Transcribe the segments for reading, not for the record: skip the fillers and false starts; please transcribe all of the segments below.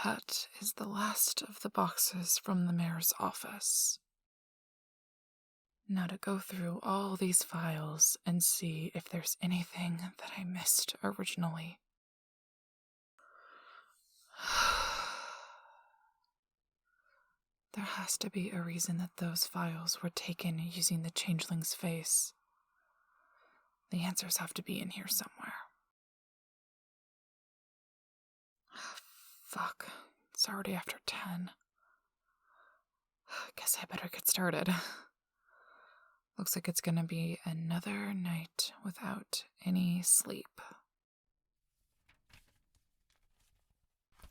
That is the last of the boxes from the mayor's office. Now to go through all these files and see if there's anything that I missed originally. There has to be a reason that those files were taken using the changeling's face. The answers have to be in here somewhere. Fuck, it's already after 10. Guess I better get started. Looks like it's gonna be another night without any sleep.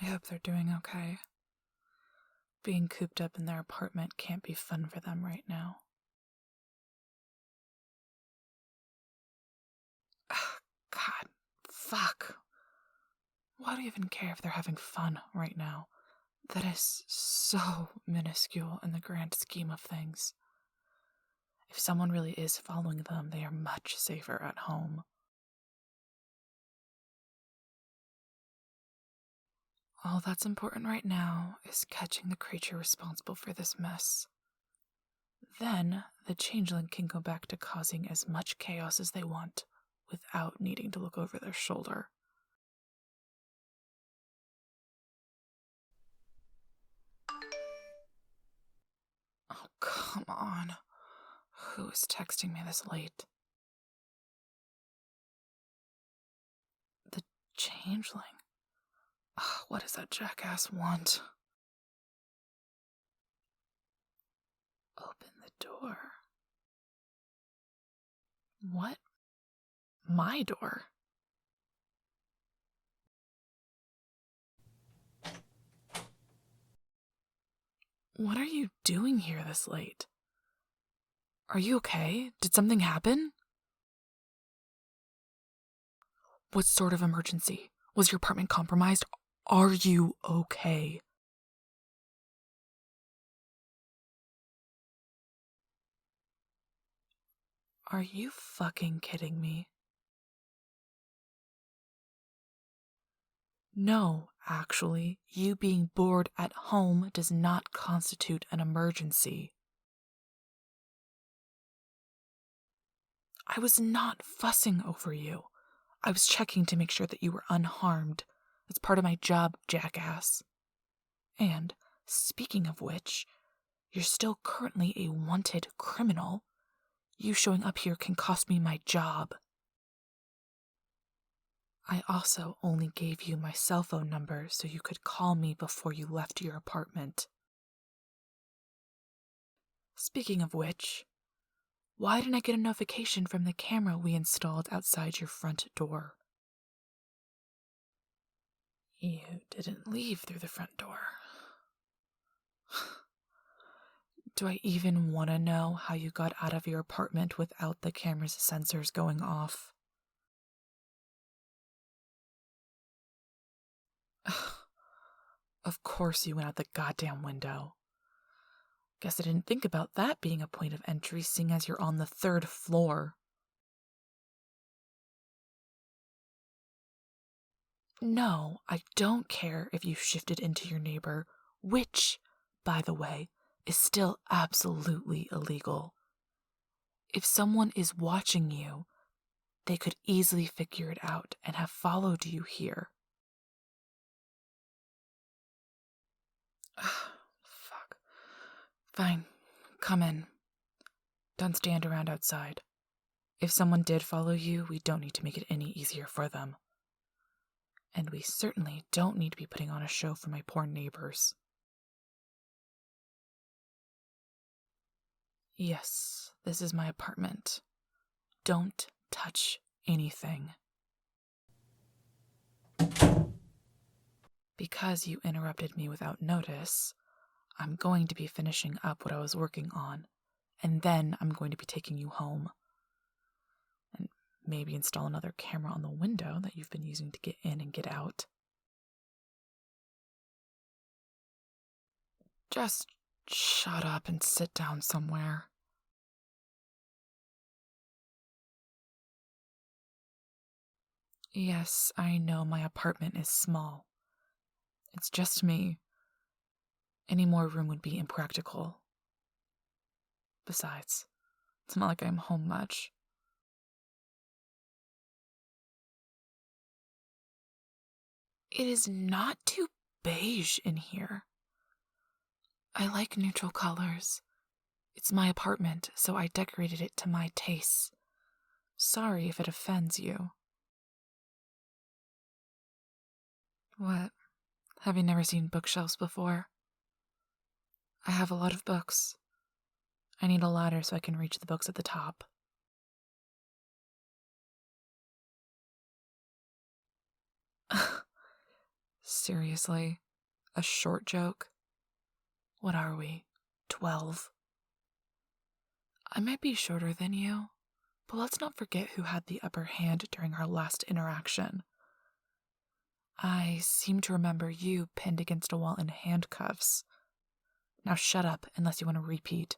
I hope they're doing okay. Being cooped up in their apartment can't be fun for them right now. God, fuck. Why do you even care if they're having fun right now? That is so minuscule in the grand scheme of things. If someone really is following them, they are much safer at home. All that's important right now is catching the creature responsible for this mess. Then, the changeling can go back to causing as much chaos as they want without needing to look over their shoulder. Oh, come on. Who is texting me this late? The changeling? What does that jackass want? Open the door. What? My door? What are you doing here this late? Are you okay? Did something happen? What sort of emergency? Was your apartment compromised? Are you okay? Are you fucking kidding me? No, actually, you being bored at home does not constitute an emergency. I was not fussing over you. I was checking to make sure that you were unharmed. It's part of my job, jackass. And, speaking of which, you're still currently a wanted criminal. You showing up here can cost me my job. I also only gave you my cell phone number so you could call me before you left your apartment. Speaking of which, why didn't I get a notification from the camera we installed outside your front door? You didn't leave through the front door. Do I even want to know how you got out of your apartment without the camera's sensors going off? Of course you went out the goddamn window. Guess I didn't think about that being a point of entry, seeing as you're on the 3rd floor. No, I don't care if you shifted into your neighbor, which, by the way, is still absolutely illegal. If someone is watching you, they could easily figure it out and have followed you here. Fuck. Fine, come in. Don't stand around outside. If someone did follow you, we don't need to make it any easier for them. And we certainly don't need to be putting on a show for my poor neighbors. Yes, this is my apartment. Don't touch anything. Because you interrupted me without notice, I'm going to be finishing up what I was working on, and then I'm going to be taking you home. And maybe install another camera on the window that you've been using to get in and get out. Just shut up and sit down somewhere. Yes, I know my apartment is small. It's just me. Any more room would be impractical. Besides, it's not like I'm home much. It is not too beige in here. I like neutral colors. It's my apartment, so I decorated it to my tastes. Sorry if it offends you. What? Have you never seen bookshelves before? I have a lot of books. I need a ladder so I can reach the books at the top. Seriously? A short joke? What are we? 12? I might be shorter than you, but let's not forget who had the upper hand during our last interaction. I seem to remember you pinned against a wall in handcuffs. Now shut up unless you want to repeat.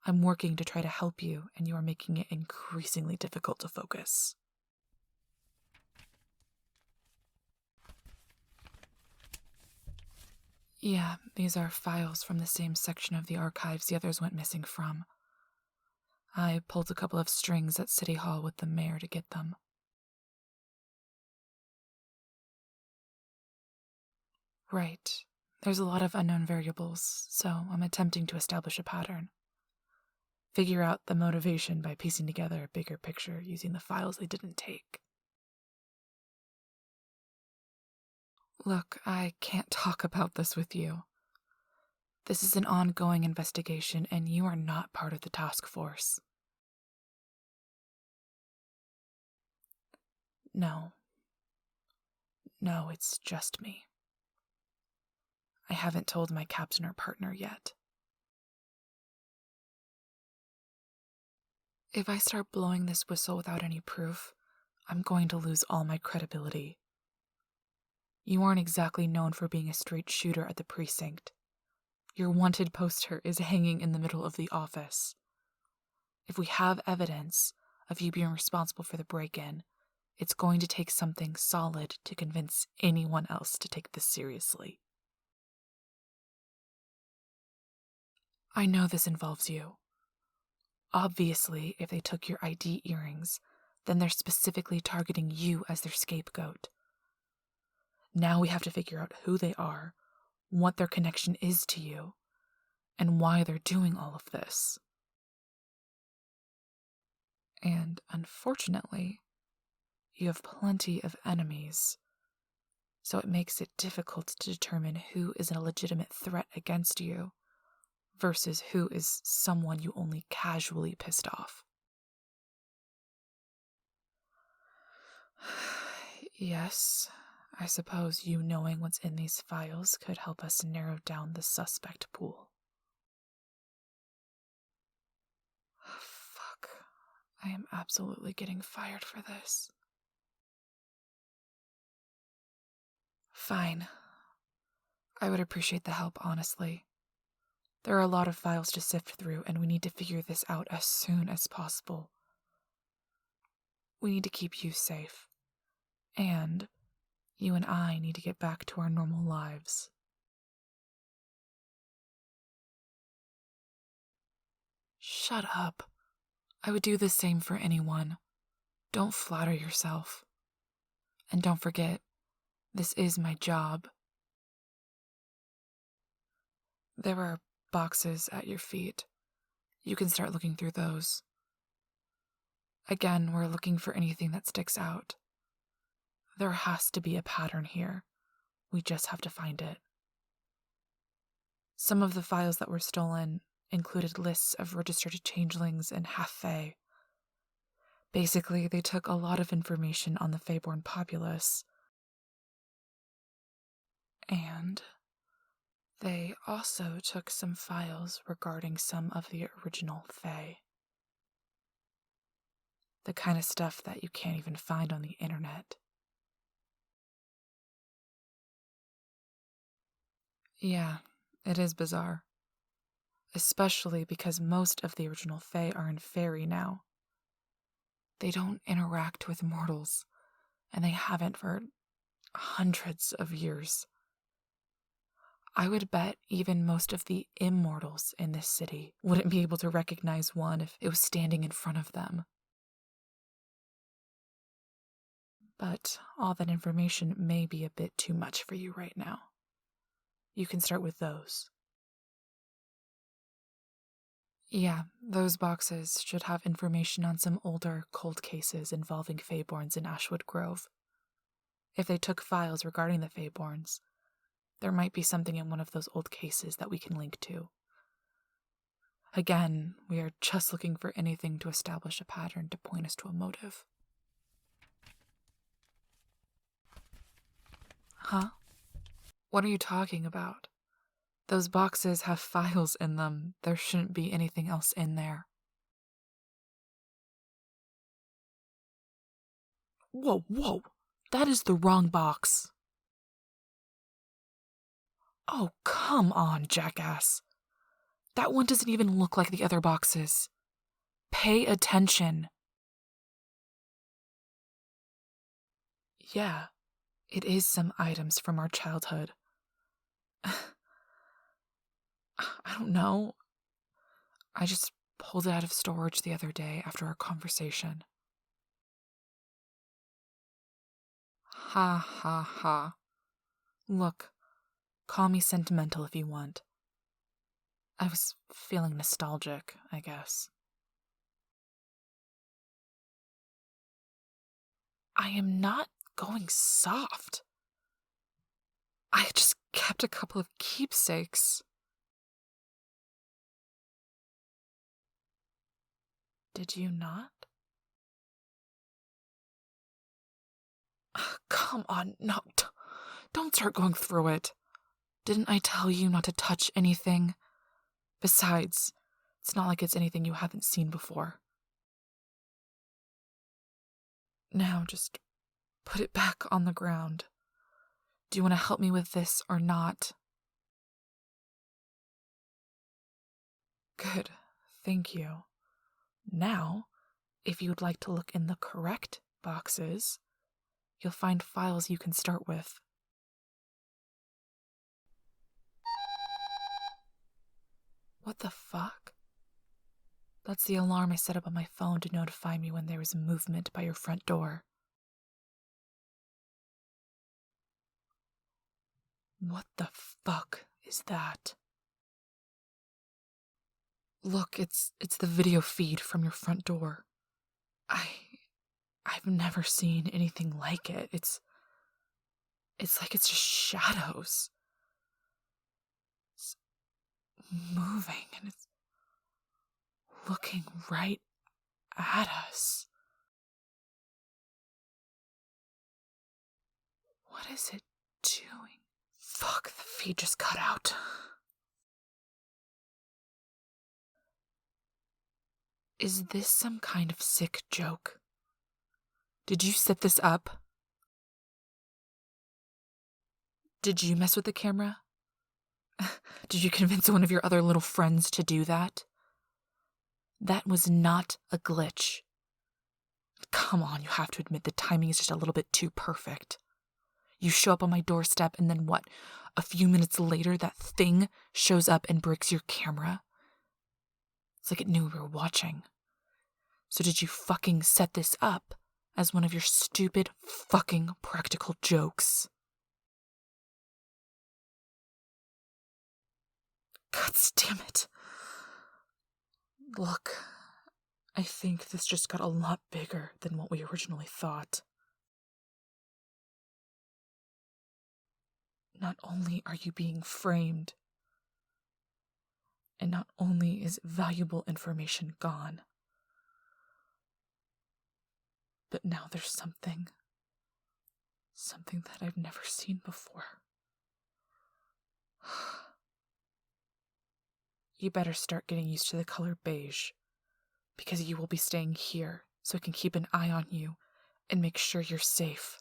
I'm working to try to help you, and you are making it increasingly difficult to focus. Yeah, these are files from the same section of the archives the others went missing from. I pulled a couple of strings at City Hall with the mayor to get them. Right. There's a lot of unknown variables, so I'm attempting to establish a pattern. Figure out the motivation by piecing together a bigger picture using the files they didn't take. Look, I can't talk about this with you. This is an ongoing investigation, and you are not part of the task force. No, it's just me. I haven't told my captain or partner yet. If I start blowing this whistle without any proof, I'm going to lose all my credibility. You aren't exactly known for being a straight shooter at the precinct. Your wanted poster is hanging in the middle of the office. If we have evidence of you being responsible for the break-in, it's going to take something solid to convince anyone else to take this seriously. I know this involves you. Obviously, if they took your ID earrings, then they're specifically targeting you as their scapegoat. Now we have to figure out who they are, what their connection is to you, and why they're doing all of this. And unfortunately, you have plenty of enemies, so it makes it difficult to determine who is a legitimate threat against you versus who is someone you only casually pissed off. Yes, I suppose you knowing what's in these files could help us narrow down the suspect pool. Fuck. I am absolutely getting fired for this. Fine. I would appreciate the help, honestly. There are a lot of files to sift through, and we need to figure this out as soon as possible. We need to keep you safe. And you and I need to get back to our normal lives. Shut up. I would do the same for anyone. Don't flatter yourself. And don't forget, this is my job. There are boxes at your feet. You can start looking through those. Again, we're looking for anything that sticks out. There has to be a pattern here. We just have to find it. Some of the files that were stolen included lists of registered changelings and half-fae. Basically, they took a lot of information on the Faeborn populace. And they also took some files regarding some of the original Fae. The kind of stuff that you can't even find on the internet. Yeah, it is bizarre. Especially because most of the original Fae are in Fairy now. They don't interact with mortals, and they haven't for hundreds of years. I would bet even most of the immortals in this city wouldn't be able to recognize one if it was standing in front of them. But all that information may be a bit too much for you right now. You can start with those. Yeah, those boxes should have information on some older, cold cases involving Feyborns in Ashwood Grove. If they took files regarding the Feyborns, there might be something in one of those old cases that we can link to. Again, we are just looking for anything to establish a pattern to point us to a motive. Huh? What are you talking about? Those boxes have files in them. There shouldn't be anything else in there. Whoa! That is the wrong box. Oh, come on, jackass. That one doesn't even look like the other boxes. Pay attention. Yeah, it is some items from our childhood. I don't know. I just pulled it out of storage the other day after our conversation. Ha ha ha. Look, call me sentimental if you want. I was feeling nostalgic, I guess. I am not going soft. I just kept a couple of keepsakes. Did you not? Come on, no, don't start going through it. Didn't I tell you not to touch anything? Besides, it's not like it's anything you haven't seen before. Now just put it back on the ground. Do you want to help me with this or not? Good, thank you. Now, if you'd like to look in the correct boxes, you'll find files you can start with. What the fuck? That's the alarm I set up on my phone to notify me when there is movement by your front door. What the fuck is that? Look, it's the video feed from your front door. I've never seen anything like it. It's like it's just shadows. It's moving and it's looking right at us. What is it doing? Fuck, the feed just cut out. Is this some kind of sick joke? Did you set this up? Did you mess with the camera? Did you convince one of your other little friends to do that? That was not a glitch. Come on, you have to admit the timing is just a little bit too perfect. You show up on my doorstep and then what? A few minutes later, that thing shows up and breaks your camera? It's like it knew we were watching. So did you fucking set this up as one of your stupid fucking practical jokes? God damn it. Look, I think this just got a lot bigger than what we originally thought. Not only are you being framed, and not only is valuable information gone, but now there's something that I've never seen before. You better start getting used to the color beige, because you will be staying here so I can keep an eye on you and make sure you're safe.